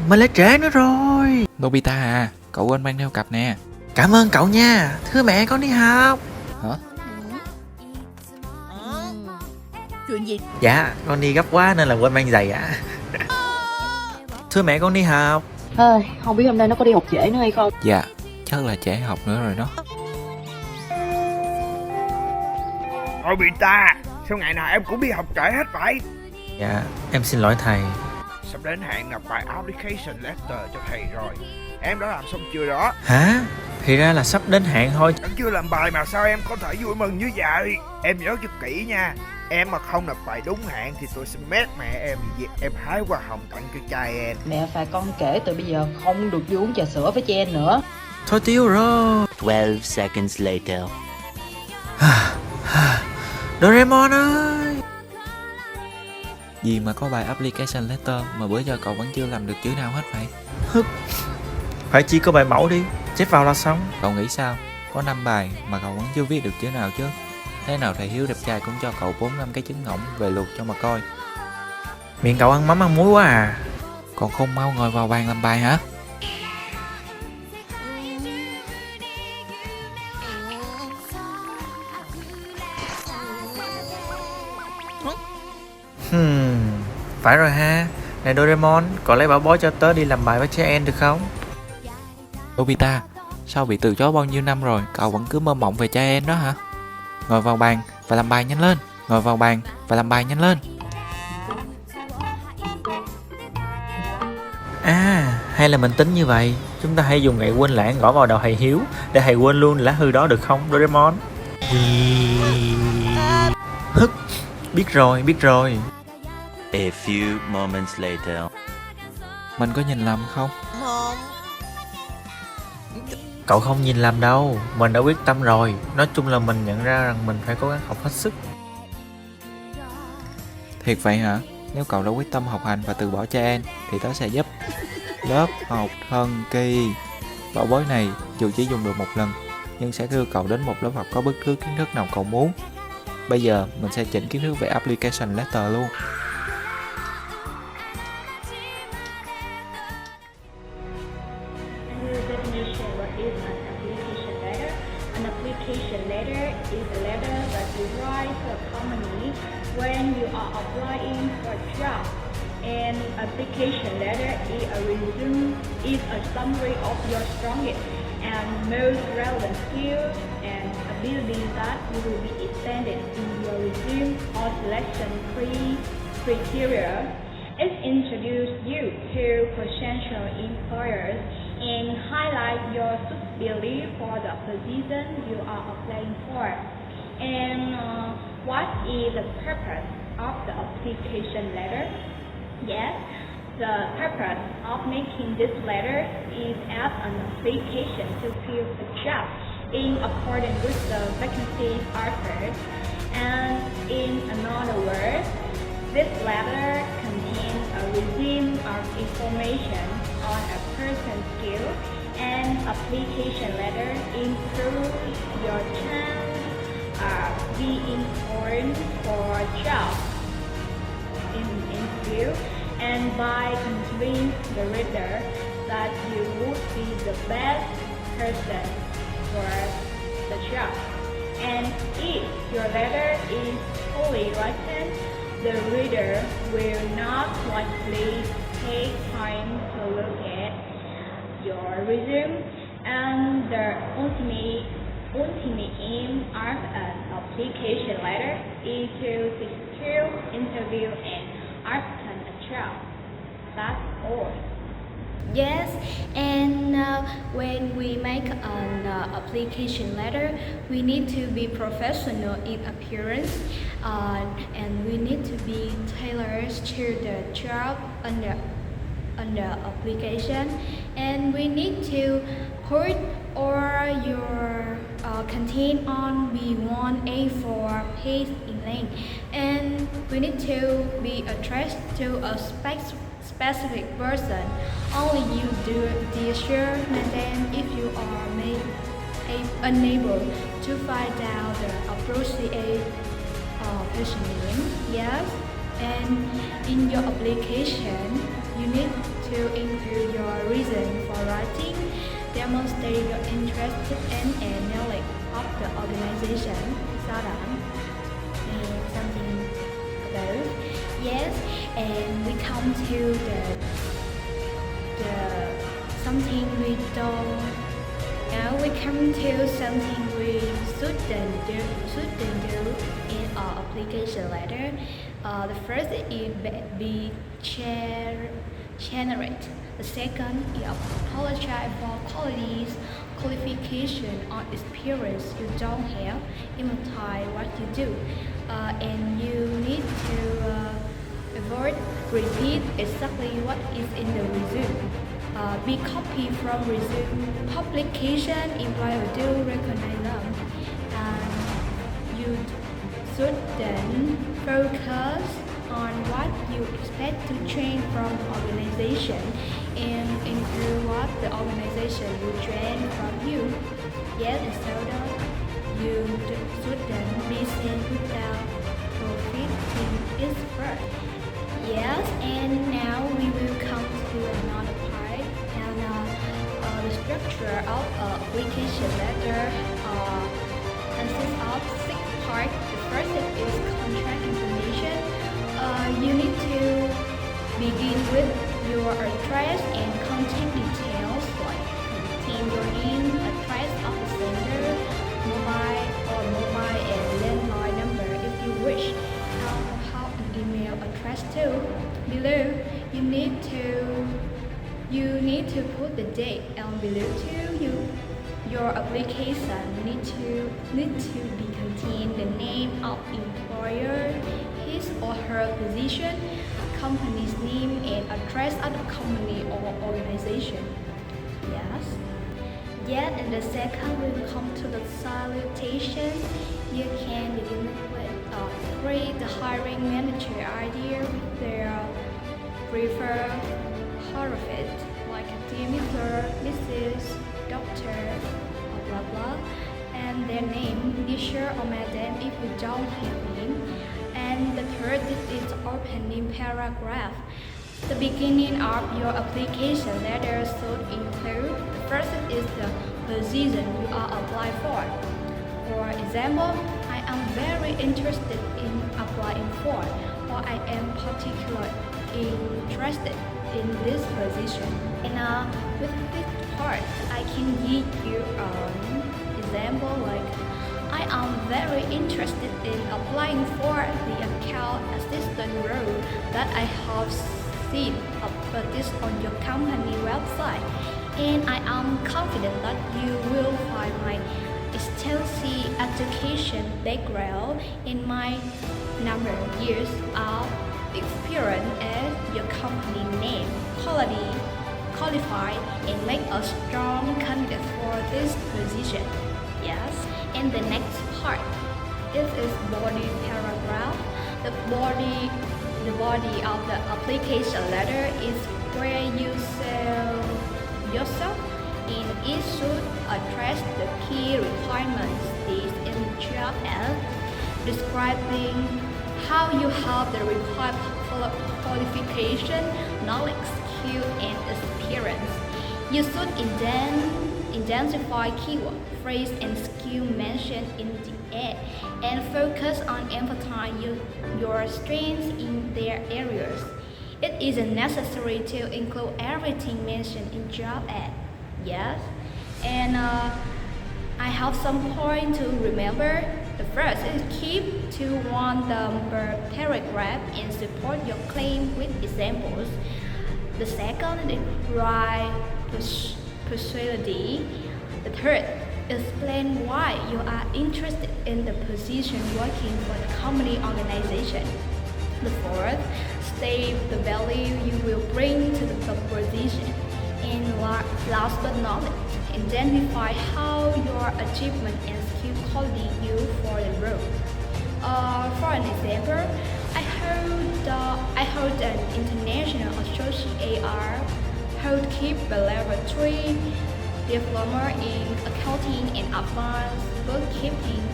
mình lại trễ nữa rồi. Nobita à, cậu quên mang theo cặp nè. Cảm ơn cậu nha, thưa mẹ con đi học. Hả? Chuyện gì? Dạ, con đi gấp quá nên là quên mang giày ạ. Thưa mẹ con đi học. Không biết hôm nay nó có đi học trễ nữa hay không? Dạ, chắc là trễ học nữa rồi đó. Nobita, sao ngày nào em cũng đi học trễ hết vậy? Dạ, em xin lỗi thầy. Sắp đến hạn nộp bài application letter cho thầy rồi. Em đã làm xong chưa đó? Hả? Thì ra là sắp đến hạn thôi. Em chưa làm bài mà sao em có thể vui mừng như vậy? Em nhớ cho kỹ nha. Em mà không nộp bài đúng hạn thì tôi sẽ mét mẹ em vì việc em hái hoa hồng tặng cho trai em. Mẹ phạt con kể từ bây giờ không được vô uống trà sữa với Chen nữa. Thôi tiêu rồi. 12 seconds later. Doraemon ơi. Gì mà có bài application letter mà bữa giờ cậu vẫn chưa làm được chữ nào hết vậy? Phải chỉ có bài mẫu đi, chép vào là xong. Cậu nghĩ sao? Có 5 bài mà cậu vẫn chưa viết được chữ nào chứ? Thế nào thầy Hiếu đẹp trai cũng cho cậu 4-5 cái trứng ngỗng về luộc cho mà coi. Miệng cậu ăn mắm ăn muối quá à. Còn không mau ngồi vào bàn làm bài hả? Phải rồi ha. Này Doraemon, cậu lấy bảo bối cho tớ đi làm bài với trẻ em được không? Nobita, sao bị từ chối bao nhiêu năm rồi, cậu vẫn cứ mơ mộng về cha em đó hả? Ngồi vào bàn và làm bài nhanh lên. Ngồi vào bàn và làm bài nhanh lên. À, hay là mình tính như vậy. Chúng ta hãy dùng gậy quên lãng gõ vào đầu thầy Hiếu để thầy quên luôn lá thư đó được không Doraemon? Hức, biết rồi. A few moments later. Mình có nhìn lầm không? Cậu không nhìn lầm đâu, mình đã quyết tâm rồi. Nói chung là mình nhận ra rằng mình phải cố gắng học hết sức. Thiệt vậy hả? Nếu cậu đã quyết tâm học hành và từ bỏ cha em thì tớ sẽ giúp. Lớp học thần kỳ. Bảo bối này dù chỉ dùng được một lần nhưng sẽ đưa cậu đến một lớp học có bất cứ kiến thức nào cậu muốn. Bây giờ mình sẽ chỉnh kiến thức về application letter luôn. An application letter is a letter that you write to a company when you are applying for a job. An application letter is a resume, is a summary of your strongest and most relevant skills and abilities that will be extended in your resume or selection criteria. It introduces you to potential employers and highlight your suitability for the position you are applying for. And what is the purpose of the application letter? Yes, the purpose of making this letter is as an application to fill the job in accordance with the vacancies offered. And in another word, this letter contains a resume of information on a person's skill, and application letter improves your chance of being informed for a job in interview, and by convincing the reader that you would be the best person for the job. And if your letter is poorly written, the reader will not likely take time to look at your resume, and the ultimate aim of an application letter is to secure interview and obtain a job. That's all. Yes, and when we make an application letter, we need to be professional in appearance, and we need to be tailored to the job under application, and we need to put all your content on B1 A4 page in length, and we need to be addressed to a specific person. Only you do this sure, and then if you are unable to find out the appropriate person name, yes, and in your application you need to include your reason for writing, demonstrate your interest in and knowledge of the organization. So that something about yes, and we come to the something we don't. Now we come to something we shouldn't do in our application letter. The first is be generate. The second is apologize for qualities, qualification, or experience you don't have. Imitate what you do, and you need to avoid repeat exactly what is in the resume. Be copy from resume publication employer do recognize them, and you should then focus on what you expect to train from the organization and include what the organization will train from you. Yes, and so that you shouldn't be seen without profiting its first. Yes, and now we will come to another part, and the structure of application letter consists of 6 parts. The first is contract information. You need to begin with your address and contact details like contain your name, address of the sender, mobile and landline number if you wish. How an email address too. Below you need to put the date, and below too your application need to be contain the name of employer, his or her position, company's name, and address of the company or organization. Yes. Yet, and the second will come to the salutation. You can begin with create the hiring manager idea with their preferred horrific, like a Mr., Mrs., Doctor, or blah blah, and their name. Be sure omit them if you don't have name. And the third is opening paragraph. The beginning of your application letter should include. The first is the position you are applying for. For example, I am very interested in applying for, or I am particularly interested in this position. And with this part, I can give you an example like, I am very interested in applying for the account assistant role that I have seen advertised on your company website, and I am confident that you will find my extensive education background and my number of years of experience as your company name, qualified, and make a strong candidate for this position. Yes, and the next part, this is body paragraph. The body of the application letter is where you sell yourself, and it should address the key requirements in the job ad, describing how you have the required qualification, knowledge, skill, and experience. You should identify keyword, phrase, and skill mentioned in the ad, and focus on emphasizing your strengths in their areas. It isn't necessary to include everything mentioned in job ad. Yes, and I have some point to remember. The first is keep to one number paragraph and support your claim with examples. The second is write persuasively. The third, explain why you are interested in the position working for the company organization. The fourth, state the value you will bring to the position. And last but not least, identify how your achievement and skill quality you for the role. For an example, I hold an international associate AR, keep a level 3 diploma in accounting and advanced bookkeeping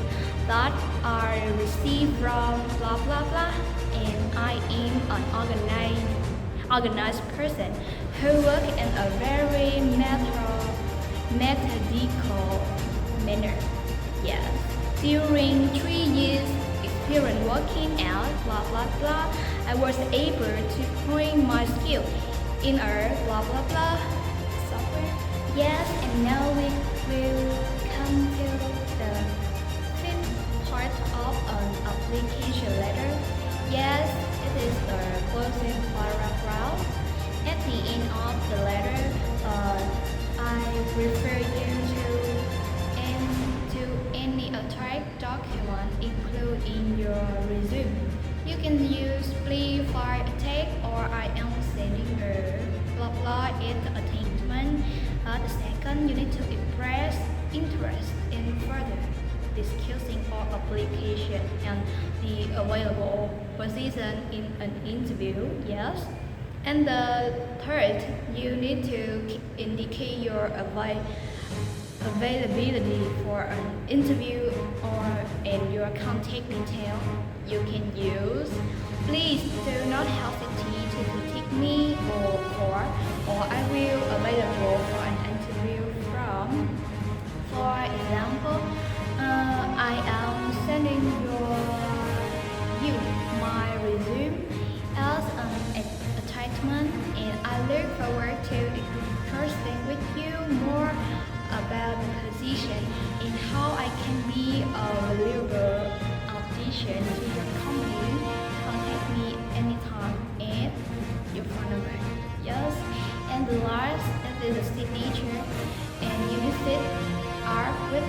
that are received from blah blah blah, and I am an organized person who work in a very methodical manner. Yes. During 3 years experience working out, blah blah blah, I was able to point my skill in a blah blah blah software. Yes, and now we will come to the fifth part of an application letter. Yes, it is the closing paragraph. At the end of the letter, I refer you to any attached document included in your resume. You can use please file attack or I am sending a blah blah in the attachment. The second, you need to express interest in further discussing or application and the available position in an interview. Yes. And the third, you need to indicate your availability for an interview and your contact detail. You can use please do not hesitate to contact me or I will available for an interview from. For example, I am sending you my resume as an attachment, and I look forward to discussing with you more about the position and how I can be a valuable addition to your company. Contact me anytime at your phone number. Yes, and the last is the signature, and you use it are with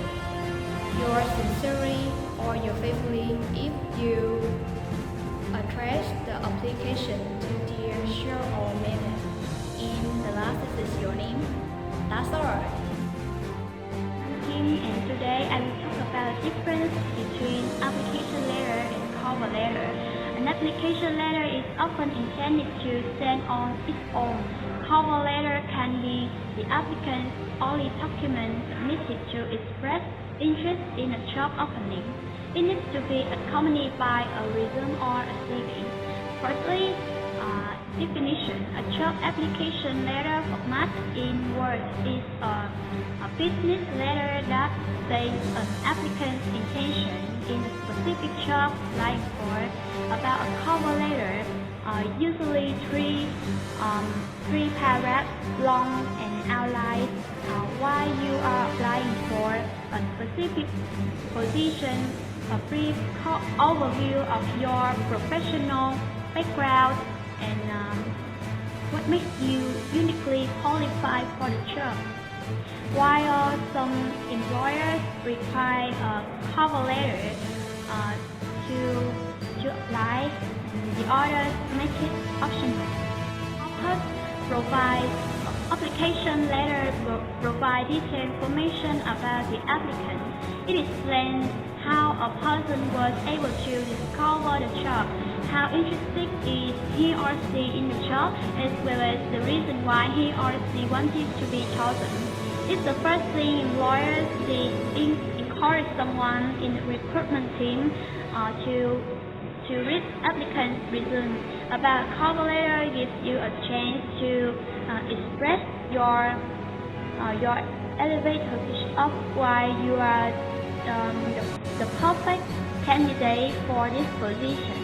your sincerely or your faithfully if you address the application to dear show or method. And the last is your name. That's all. And today I will talk about the difference between application letter and cover letter. An application letter is often intended to stand on its own. Cover letter can be the applicant's only document submitted to express interest in a job opening. It needs to be accompanied by a resume or a CV. Firstly, definition. A job application letter format in Word is a business letter that states an applicant's intention in a specific job, like for about a cover letter, usually three paragraphs long and outlined why you are applying for a specific position, a brief overview of your professional background, and what makes you uniquely qualified for the job. While some employers require a cover letter to apply, the others make it optional. Application letter provide detailed information about the applicant. It explains how a person was able to discover the job, how interested is he or she in the job, as well as the reason why he or she wanted to be chosen. It's the first thing employers encourage someone in the recruitment team to read applicant's resume. About cover letter gives you a chance to express your elevator pitch of why you are the perfect candidate for this position.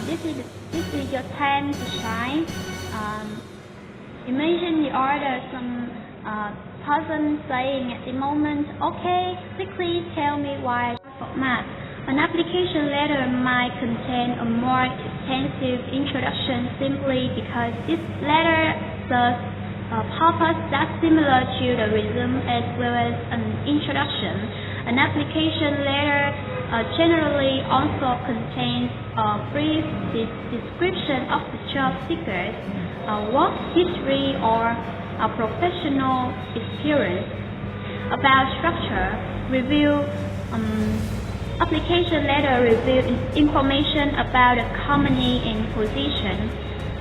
This is your time to shine. Imagine you order some person saying at the moment, okay, quickly tell me why format. An application letter might contain a more extensive introduction simply because this letter serves a purpose that's similar to the resume as well as an introduction. An application letter generally also contains a brief description of the job seeker's work history or a professional experience. About structure, review. Application letter reveals information about the company and position.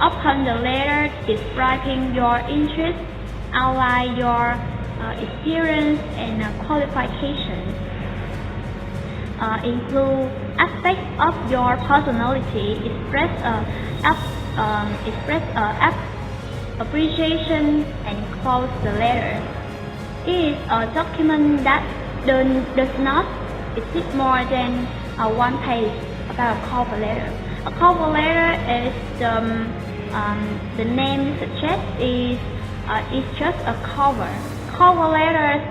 Open the letter describing your interests, outline your experience and qualifications. Include aspects of your personality. Express express appreciation and close the letter. It is a document that does not exist more than one page about a cover letter. A cover letter is the name suggests is just a cover. Cover letters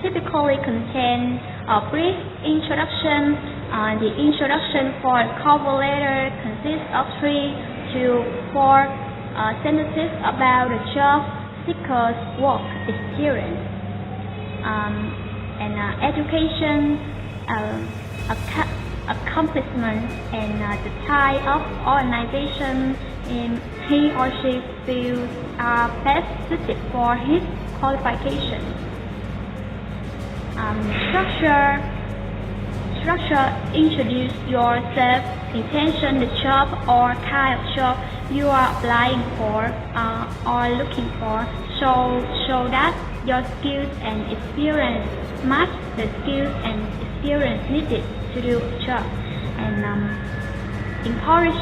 typically contain a brief introduction. The introduction for a cover letter consists of 3 to 4 sentences about the job seeker's work experience and education, accomplishments, and the type of organization he or she feels are best suited for his qualifications. Structure introduce yourself, intention, the job or kind of job you are applying for or looking for, so that your skills and experience match the skills and experience needed to do a job, and encourage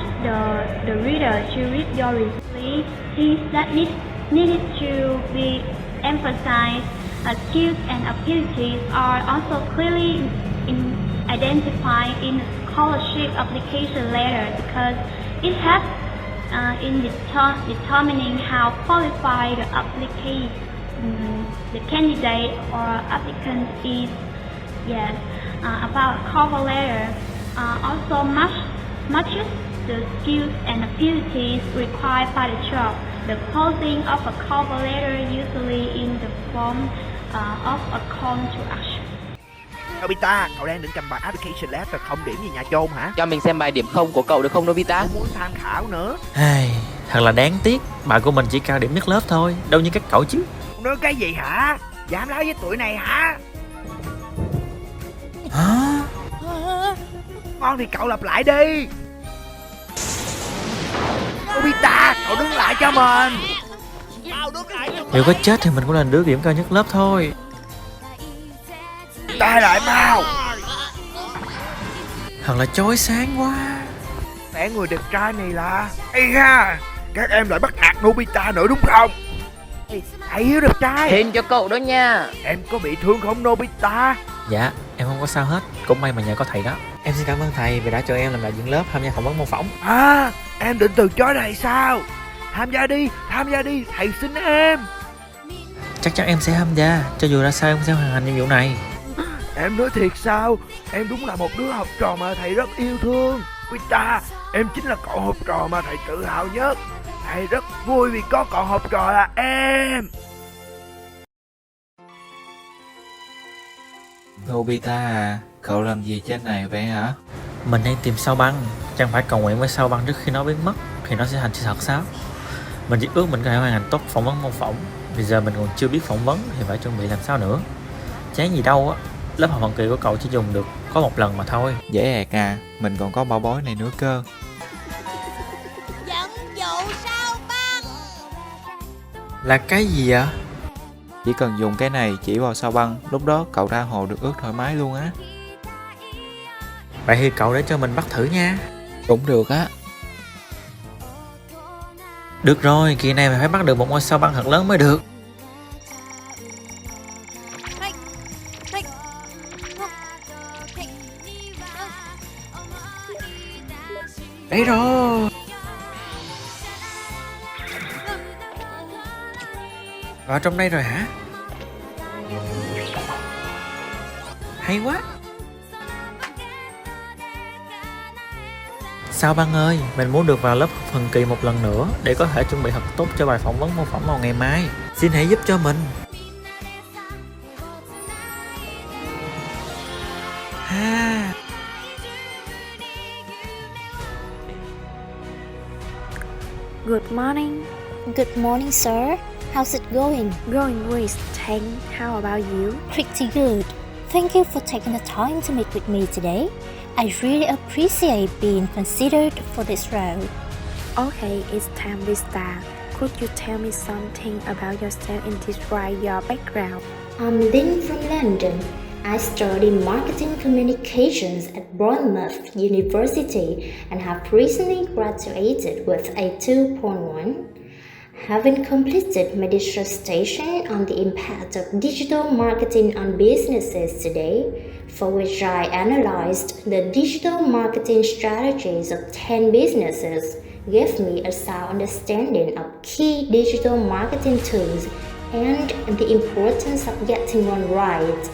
the reader to read your resume. Things that needed to be emphasized. Skills and abilities are also clearly identified in the scholarship application letter because it helps in determining how qualified the candidate or applicant is. Yes, about cover letter also matches the skills and abilities required by the job. The closing of a cover letter usually in the form of a call to action. Nobita, cậu đang định cầm bài application letter không điểm gì nhà chôn hả? Cho mình xem bài điểm không của cậu được không Nobita? Tôi muốn tham khảo nữa. Thật là đáng tiếc, bài của mình chỉ cao điểm nhất lớp thôi, đâu như các cậu chứ. Nói cái gì hả? Dám nói với tụi này hả? Hả? Ngon thì cậu lặp lại đi. Nobita, cậu đứng lại cho mình. Nếu có chết thì mình cũng là đứa điểm cao nhất lớp thôi. Ta lại mau. Thật là chói sáng quá. Mẹ người đẹp trai này là Ê ha, các em lại bắt nạt Nobita nữa đúng không? Thầy Hiếu đẹp trai, Hên cho cậu đó nha. em có bị thương không Nobita? Dạ, em không có sao hết. Cũng may mà nhờ có thầy đó. Em xin cảm ơn thầy vì đã cho em làm đại diện lớp tham gia phỏng vấn mô phỏng. À, em định từ chối thầy sao? Tham gia đi, thầy xin em. Chắc chắn em sẽ tham gia, cho dù ra sao em sẽ hoàn thành nhiệm vụ này. Em nói thiệt sao? Em đúng là một đứa học trò mà thầy rất yêu thương. Nobita, em chính là cậu học trò mà thầy tự hào nhất. Thầy rất vui vì có cậu học trò là em. Nobita à, cậu làm gì trên này vậy hả? Mình đang tìm sao băng. Chẳng phải cầu nguyện với sao băng trước khi nó biến mất thì nó sẽ thành sự thật sao? Mình chỉ ước mình có thể hoàn thành tốt phỏng vấn mô phỏng. Bây giờ mình còn chưa biết phỏng vấn thì phải chuẩn bị làm sao nữa. Chán gì đâu á. Lớp học hận kỳ của cậu chỉ dùng được có một lần mà thôi. Dễ ẹc à, mình còn có bảo bối này nữa cơ. Dẫn dụ sao băng. Là cái gì vậy? Chỉ cần dùng cái này chỉ vào sao băng, lúc đó cậu tha hồ được ướt thoải mái luôn á. Vậy thì cậu để cho mình bắt thử nha. Cũng được á. Được rồi, kỳ này mày phải bắt được một ngôi sao băng thật lớn mới được. Đấy rồi. Vào trong đây rồi hả? Hay quá. Sao băng ơi, mình muốn được vào lớp học thần kỳ một lần nữa để có thể chuẩn bị thật tốt cho bài phỏng vấn mô phỏng vào ngày mai. Xin hãy giúp cho mình. Ha. Good morning. Good morning, sir. How's it going? Going great, thanks. How about you? Pretty good. Thank you for taking the time to meet with me today. I really appreciate being considered for this role. Okay, it's time we start. Could you tell me something about yourself and describe your background? I'm Lynn from London. I studied marketing communications at Bournemouth University and have recently graduated with a 2.1. Having completed my dissertation on the impact of digital marketing on businesses today, for which I analyzed the digital marketing strategies of 10 businesses, gave me a sound understanding of key digital marketing tools and the importance of getting one right,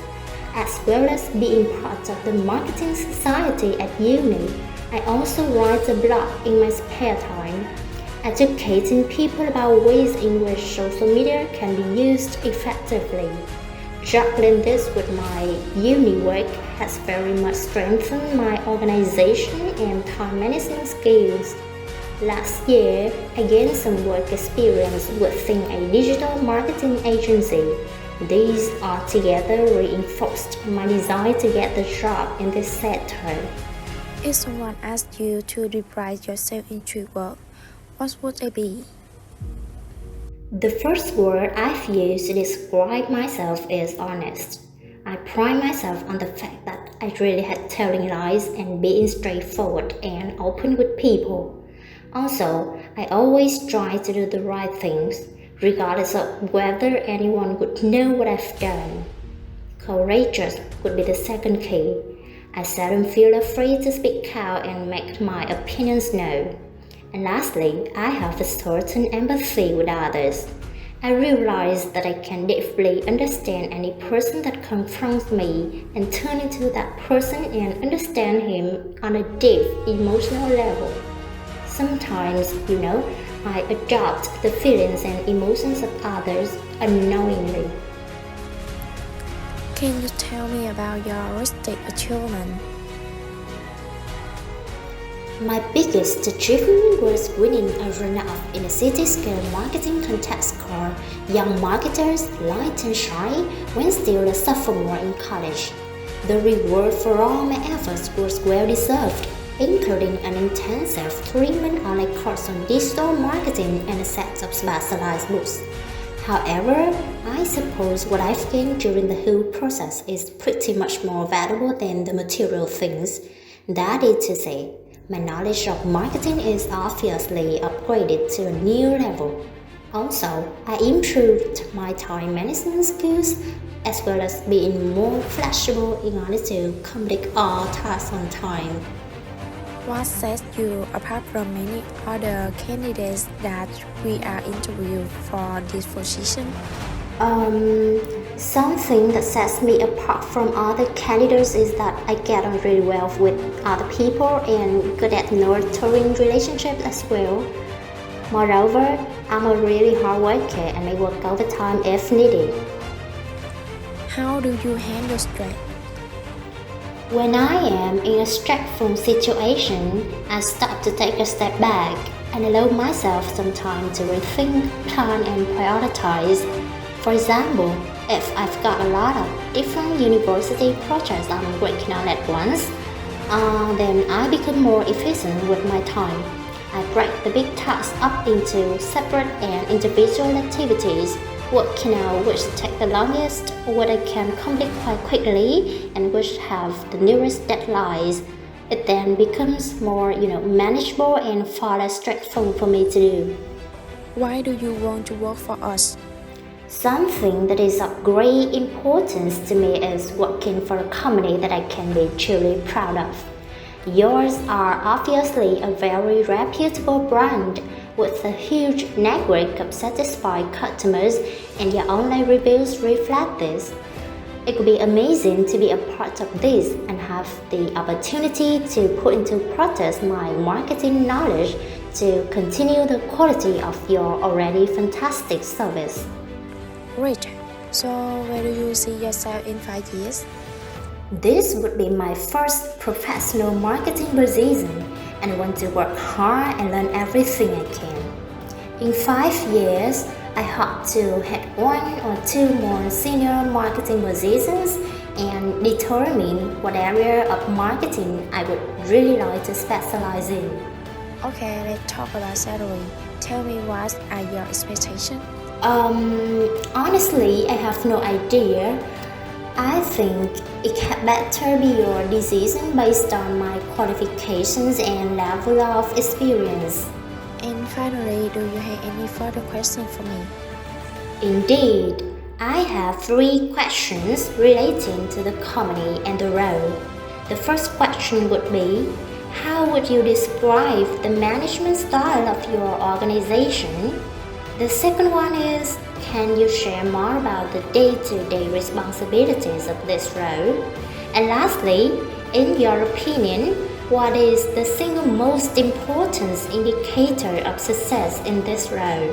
as well as being part of the marketing society at uni. I also write a blog in my spare time, educating people about ways in which social media can be used effectively. Juggling this with my uni work has very much strengthened my organization and time management skills. Last year, I gained some work experience within a digital marketing agency. These all together reinforced my desire to get the job in this sector. If someone asked you to describe yourself in 3 words, what would it be? The first word I've used to describe myself is honest. I pride myself on the fact that I really hate telling lies and being straightforward and open with people. Also, I always try to do the right things, regardless of whether anyone would know what I've done. Courageous would be the second key. I seldom feel afraid to speak out and make my opinions known. And lastly, I have a certain empathy with others. I realize that I can deeply understand any person that confronts me and turn into that person and understand him on a deep emotional level. Sometimes, I adopt the feelings and emotions of others unknowingly. Can you tell me about your artistic achievement? My biggest achievement was winning a runner-up in a city-scale marketing contest called Young Marketers Light and Shine when still a sophomore in college. The reward for all my efforts was well-deserved, including an intensive 3-month online course on digital marketing and a set of specialized books. However, I suppose what I've gained during the whole process is pretty much more valuable than the material things. That is to say, my knowledge of marketing is obviously upgraded to a new level. Also, I improved my time management skills as well as being more flexible in order to complete all tasks on time. What sets you apart from many other candidates that we are interviewing for this position? Something that sets me apart from other candidates is that I get on really well with other people and good at nurturing relationships as well. Moreover, I'm a really hard worker and I work overtime if needed. How do you handle stress? When I am in a stressful situation, I stop to take a step back and allow myself some time to rethink, plan and prioritize. For example, if I've got a lot of different university projects I'm working on at once, then I become more efficient with my time. I break the big tasks up into separate and individual activities, working out which take the longest, what I can complete quite quickly, and which have the nearest deadlines. It then becomes more, manageable and far less stressful for me to do. Why do you want to work for us? Something that is of great importance to me is working for a company that I can be truly proud of. Yours are obviously a very reputable brand with a huge network of satisfied customers, and your online reviews reflect this. It would be amazing to be a part of this and have the opportunity to put into practice my marketing knowledge to continue the quality of your already fantastic service. Great. So where do you see yourself in 5 years? This would be my first professional marketing position, and I want to work hard and learn everything I can. In 5 years, I hope to have 1 or 2 more senior marketing positions and determine what area of marketing I would really like to specialize in. Okay, let's talk about salary. Tell me, what are your expectations? Honestly, I have no idea. I think it had better be your decision based on my qualifications and level of experience. And finally, do you have any further questions for me? Indeed, I have 3 questions relating to the comedy and the role. The first question would be, how would you describe the management style of your organization? The second one is, can you share more about the day-to-day responsibilities of this role? And lastly, in your opinion, what is the single most important indicator of success in this role?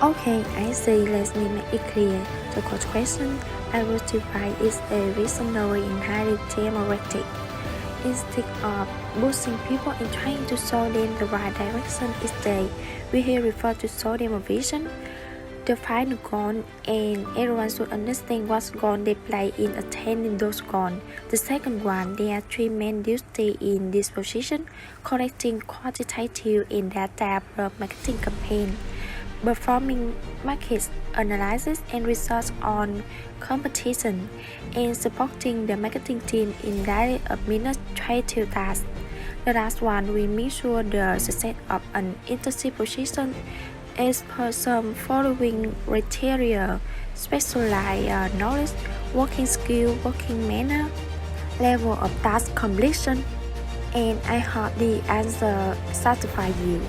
Okay, I see. Let me make it clear. The first question I will divide is a visionary and highly democratic. Instead of boosting people and trying to show them the right direction each day, we here refer to show them a vision, define a goal, and everyone should understand what goal they play in attaining those goals. The second one, there are 3 main duties in this position: collecting quantitative and data marketing campaign, performing market analysis and research on competition, and supporting the marketing team in daily administrative tasks. The last one, we make sure the success of an internship position as per some following criteria: specialized knowledge, working skill, working manner, level of task completion, and I hope the answer satisfies you.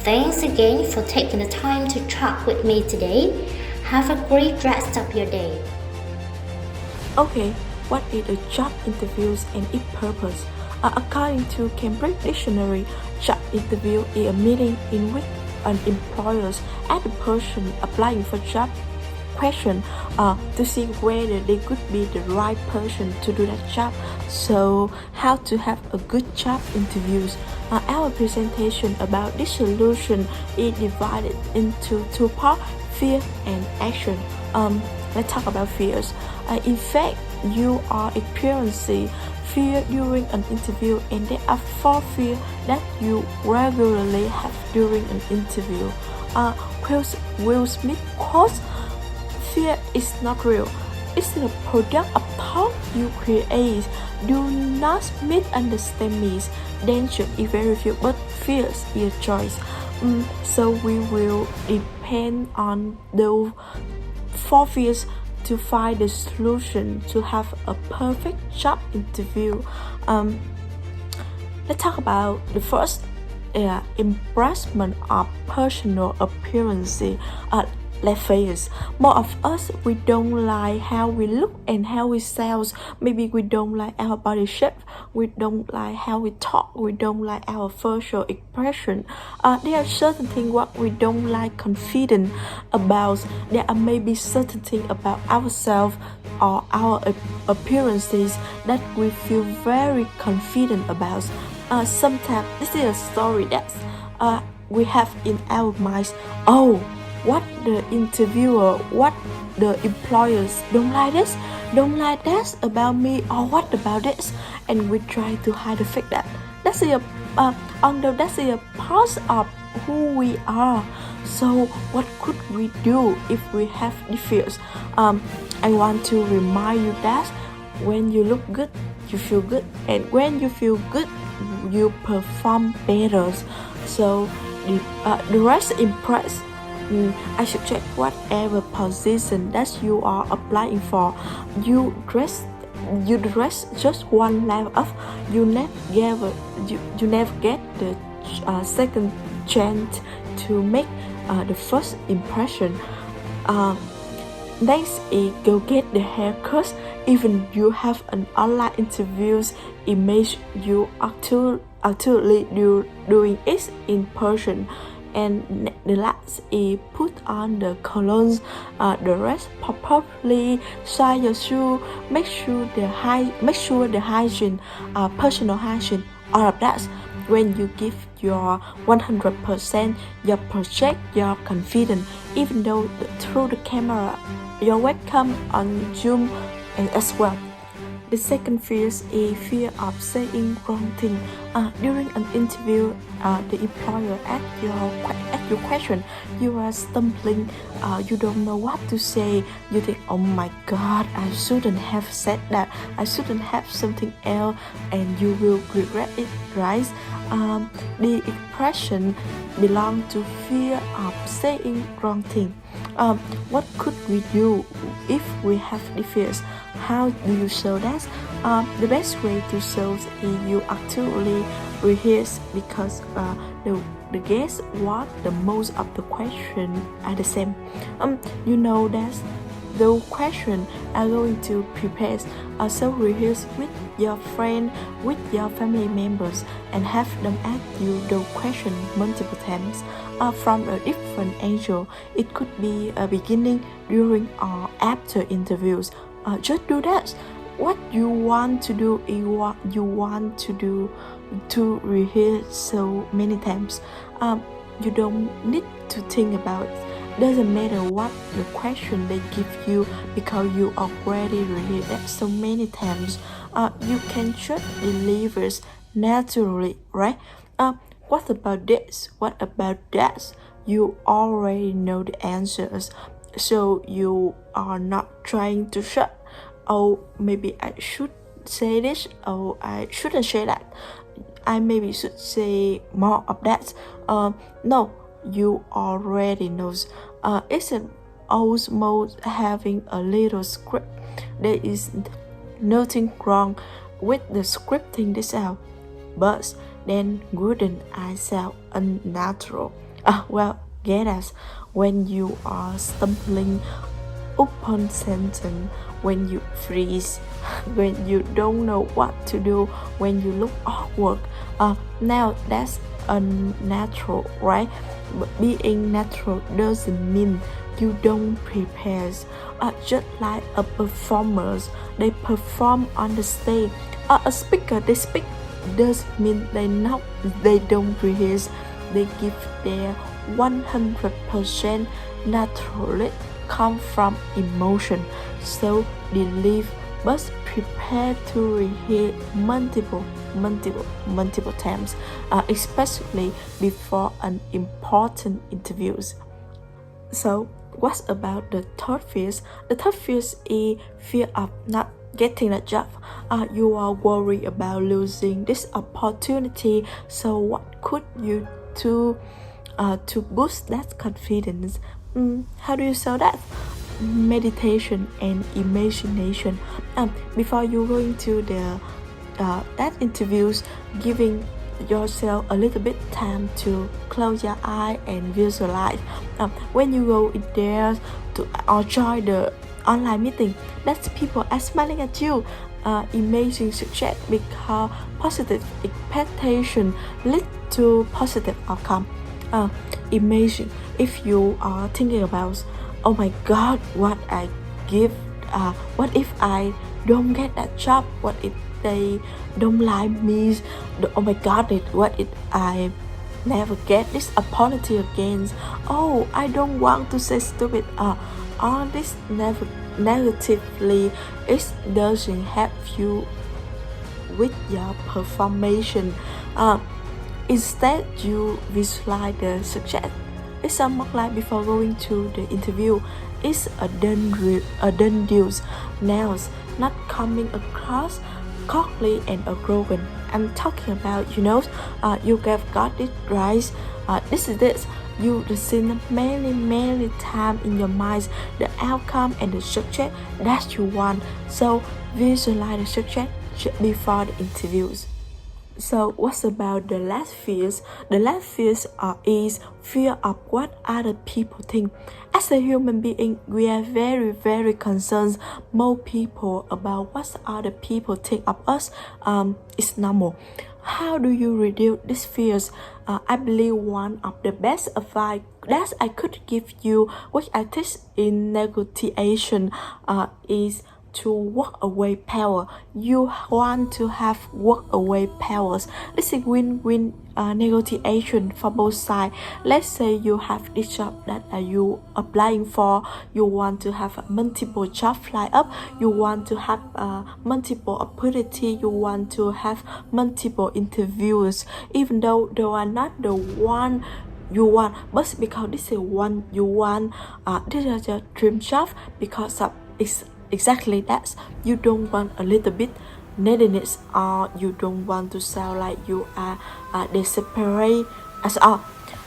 Thanks again for taking the time to talk with me today. Have a great rest of your day. Okay, what is a job interview and its purpose? According to Cambridge Dictionary, job interview is a meeting in which an employer asks the person applying for job question to see whether they could be the right person to do that job. So, how to have a good job interviews? Our presentation about this solution is divided into 2 parts: fear and action. Let's talk about fears. In fact, you are experiencing fear during an interview, and there are 4 fears that you regularly have during an interview. Will Smith quotes, "Fear is not real. It's a product of thought you create. Do not misunderstand me. Danger is very few, but fears is a choice." So we will depend on the 4 fears to find the solution to have a perfect job interview. Let's talk about the first embarrassment of personal appearance. Let's face, more of us, we don't like how we look and how we sound. Maybe we don't like our body shape, we don't like how we talk, we don't like our facial expression. There are certain things what we don't like confident about. There are maybe certain things about ourselves or our appearances that we feel very confident about. Sometimes this is a story that we have in our minds. Oh, what the interviewer, what the employers don't like this about me, or what about this, and we try to hide the fact that that's a although that's a part of who we are. So what could we do if we have the fears? I want to remind you that when you look good, you feel good, and when you feel good, you perform better. So the rest impress. I suggest whatever position that you are applying for, you dress just one level up. You never get the second chance to make the first impression. Next is go get the haircut. Even you have an online interviews, image you actually doing it in person. And the last is put on the clothes, the rest properly, size your shoe, make sure the hygiene, personal hygiene, all of that. When you give your 100%, your project, your confidence, even though through the camera, you're welcome on Zoom and as well. The second fear is a fear of saying wrong thing. During an interview, the employer asks your question. You are stumbling. You don't know what to say. You think, oh my God, I shouldn't have said that. I shouldn't have something else, and you will regret it, right? The expression belongs to fear of saying wrong thing. What could we do if we have the fears? How do you show that? The best way to show is you actually rehearse, because the guess what the most of the question are the same. You know that the question are going to prepare, so rehearse with your friend, with your family members, and have them ask you the question multiple times from a different angle. It could be a beginning, during, or after interviews. Just do that. What you want to do is what you want to do to rehearse so many times. You don't need to think about it. Doesn't matter what the question they give you, because you already rehearsed that so many times. You can just deliver it naturally, right? What about this? What about that? You already know the answers, so you are not trying to shut. Oh, maybe I should say this. Oh, I shouldn't say that. I maybe should say more of that. No, you already knows. Isn't almost having a little script. There is nothing wrong with the scripting this out, but then wouldn't I sound unnatural? Well, get us when you are stumbling upon sentence, when you freeze, when you don't know what to do, when you look awkward. Now that's unnatural, right? But being natural doesn't mean you don't prepare. Just like a performer, they perform on the stage. A speaker, they speak, doesn't mean they don't rehearse. They give their 100% naturally, come from emotion. So believe, but prepare to rehearse multiple times, especially before an important interviews. So what about the third fear? The third fear is fear of not getting a job. You are worried about losing this opportunity. So what could you do to boost that confidence? How do you show that? Meditation and imagination. Before you go into the that interviews, giving yourself a little bit time to close your eye and visualize. When you go in there or join the online meeting, that's people are smiling at you. Imagine success, because positive expectation lead to positive outcome. Imagine if you are thinking about, oh my God, what if I don't get that job? What if they don't like me? Oh my God, what if I never get this opportunity again? Oh, I don't want to say stupid. All this negatively, it doesn't help you with your performance. Instead, you visualize the success. It's almost like before going to the interview. It's a done deal. Now, not coming across cockly and arrogant. I'm talking about, you have got it right. This is this. You've seen many times in your mind the outcome and the success that you want. So visualize the success before the interviews. So what's about the last fears? The last fears is fear of what other people think. As a human being, we are very concerned more people about what other people think of us. It's normal. How do you reduce these fears? I believe one of the best advice that I could give you, which I teach in negotiation, is to walk away power. You want to have walk away powers. This is win-win negotiation for both sides. Let's say you have this job that you applying for. You want to have multiple job fly up. You want to have multiple opportunity. You want to have multiple interviews, even though they are not the one you want, but because this is one you want, this is your dream job, because of exactly that. You don't want a little bit neediness, or you don't want to sound like you are desperate as all.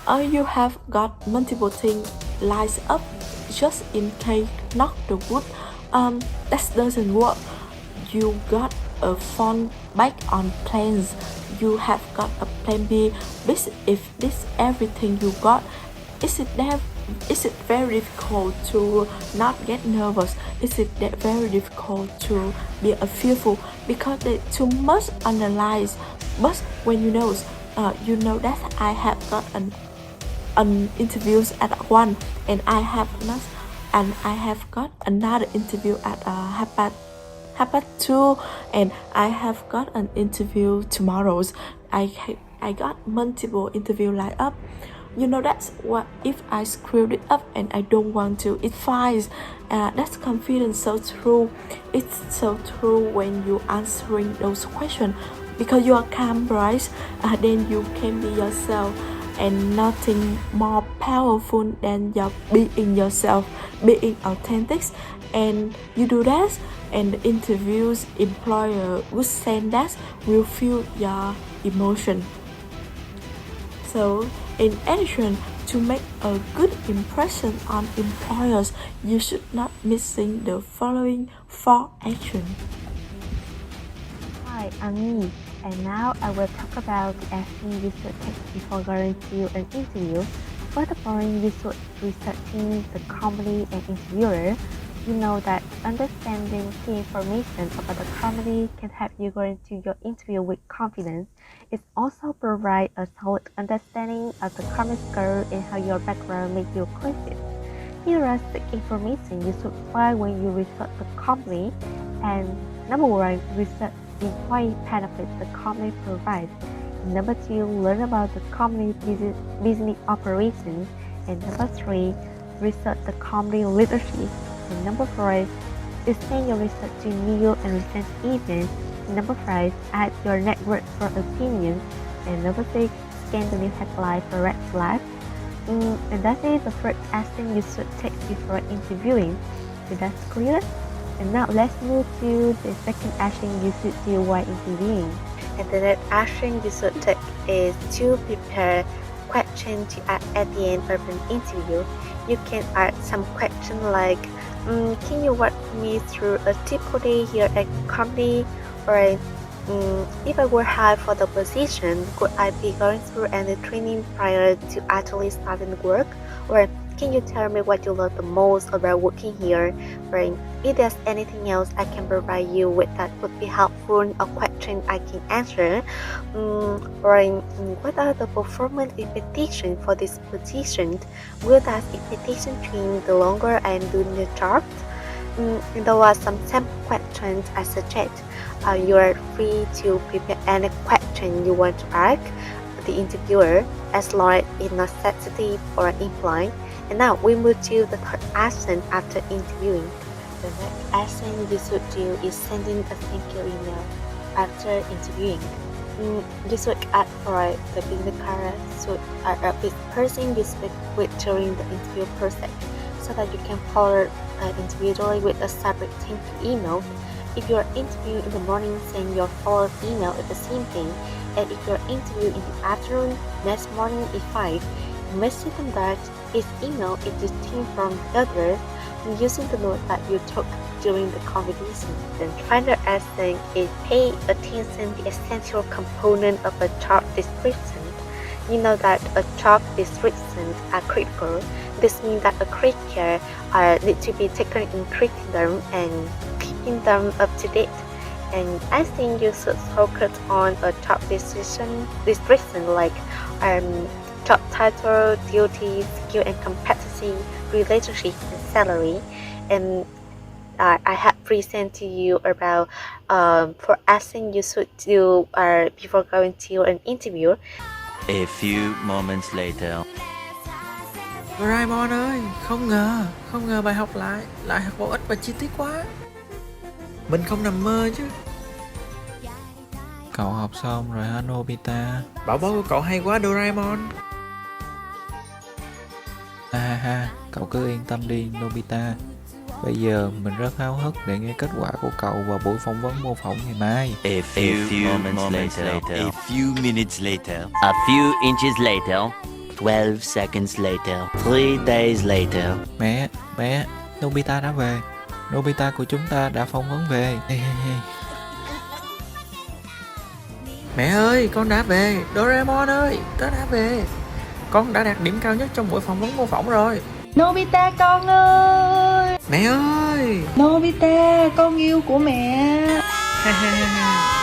Or you have got multiple things lined up just in case not the wood. That doesn't work. You got a phone back on plans. You have got a plan B. This, if this everything you got, is it very difficult to not get nervous? Is it very difficult to be fearful? Because they too much analyze. But when you know that I have got an interviews at 1, and I have got another interview at half past 2, and I have got an interview tomorrow. I got multiple interview lined up. That's what if I screwed it up and I don't want to. It's fine. That's confidence so true. It's so true when you answering those questions, because you are calm, right? Then you can be yourself, and nothing more powerful than your being yourself, being authentic. And you do that, and the interviews employer would send that will feel your emotion. So in addition, to make a good impression on employers, you should not missing the following 4 actions. Hi, I'm Me, and now I will talk about the action you should take before going to an interview. First of all, you should researching the company and interviewer. You know that understanding key information about the company can help you go into your interview with confidence. It also provides a solid understanding of the company's goal and how your background makes you qualified. Here are 6 information you should find when you research the company. And number 1, research employee benefits the company provides. Number 2, learn about the company's business operations. And number 3, research the company leadership. And number 4, extend your research to new and recent events. And number 5, add your network for opinions. And number 6, scan the new headline for red flags. And that is the first action you should take before interviewing. So that's clear. And now let's move to the second action you should do while interviewing. And the next action you should take is to prepare questions to ask at the end of an interview. You can ask some questions like, can you walk me through a typical day here at company? Or if I were hired for the position, could I be going through any training prior to actually starting work? Or can you tell me what you love the most about working here? Or if there's anything else I can provide you with that would be helpful, a question I can answer. Or what are the performance expectations for this position? Will that expectation change the longer I am doing the job? There are some sample questions I suggest. You are free to prepare any question you want to ask the interviewer, as long as it's not sensitive or implied. And now we move to the third action after interviewing. The next action you should do is sending a thank you email after interviewing. You should ask for the business card of this person you speak with during the interview process, so that you can follow individually with a separate thank you email. If you are interviewing in the morning, send your follow-up email at the same time. And if you are interviewing in the afternoon, next morning at 5, you must certain that each email is distinct from the others, using the note that you took during the conversation. The final action is pay attention to the essential component of a job description. You know that a job description are critical. This means that a criteria need to be taken in treating them and keeping them up to date. And I think you should focus on a job description like job title, duties, skill and competency, relationship, and salary. And I have present to you about for asking you should do before going to an interview. A few moments later. Doraemon ơi, không ngờ bài học lại học bổ ích và chi tiết quá. Mình không nằm mơ chứ. Cậu học xong rồi hả Nobita? Bảo bối của cậu hay quá Doraemon. Ha, cậu cứ yên tâm đi Nobita. Bây giờ mình rất háo hức để nghe kết quả của cậu vào buổi phỏng vấn mô phỏng ngày mai. A few moments later. A few minutes later. A few inches later. 12 seconds later. 3 days later. Mẹ, Nobita đã về. Nobita của chúng ta đã phỏng vấn về. Mẹ ơi, con đã về. Doraemon ơi, tớ đã về. Con đã đạt điểm cao nhất trong buổi phỏng vấn mô phỏng rồi. Nobita con ơi. Mẹ ơi. Nobita, con yêu của mẹ. Ha ha ha ha.